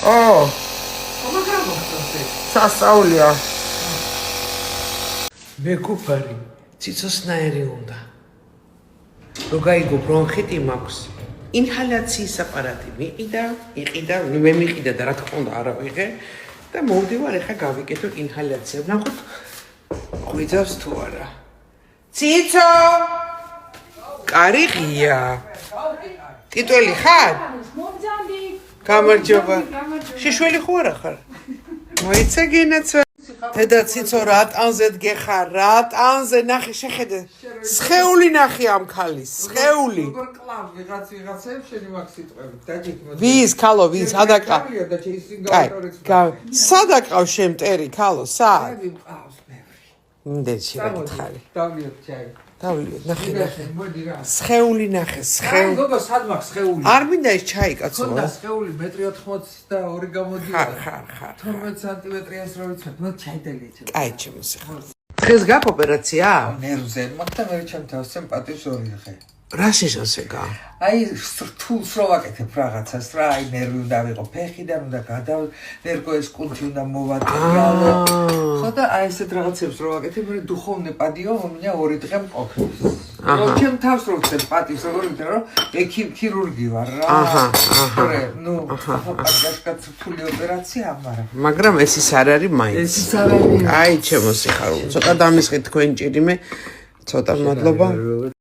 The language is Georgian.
ო სასწაულია მეგობარი ციცოსნაირი უნდა რო გაიგო ბრონხიტი მაქვს ინჰალაციის აპარატი იყიდა მე მიყიდა და რა თქმა უნდა არა ვიღე და მოვდივარ ეხა გავიკეთო ინჰალაცია ნახოთ ღვიძავს თუ არა ციცო კარი ღია ტიტველი ხარ გამარჯობა შიშველი ხო არა ხარ მოიცა გინაცვა დედა ციცო რატანზე დგეხარ რატანზე ნახე შეხედე სხეული ნახე ამ ქალის სხეული ვიღაცებს შენი მაგ სიტყვებით დაჭიქმო ვის ქალო ვის სადაკა სადაკავ შენ მტერი ქალო სად მდეჩი რა გითხარი დავლიოთ ჩაი დავლიოთ ნახე მოდი რა სხეული ნახე სხეული გოგო სად მაქვს სხეული არ მინდა ეს ჩაი კაცო ხონდა სხეული 1.82 გამოდიოდა ხარ 12 სანტიმეტრიას რო ვიცხებ ნუ ჩაიდელიეთ კაი ჩემო სიხარ დღეს გაქვს ოპერაცია ნერვზე მაგთა მე ჩემ თავს ჩემ პატივს ორი ხე რა შეშოსეკა აი რთულს რო ვაკეთებ რაღაცას რა აი ნერვი უნდა ვიყო ფეხიდან უნდა გადავერგო ეს კუნთი უნდა მოვატყრალო ხო და აი ესეთ რაღაცებს რო ვაკეთებ მე დუხოვნე პადიო მომია 2 დღე მყოფს რო ჩემ თავს რო ვცებ პატივს როგორ ვიტყვი რომ ქირურგი ვარ რა აჰა ნუ პატიაშკაც ფული ოპერაცია მაგრამ ეს ის არ არის მაინც ეს ის არ არის აი ჩემო სიხარულო ცოტა დამისხეთ თქვენ ჭირიმე ცოტა მადლობა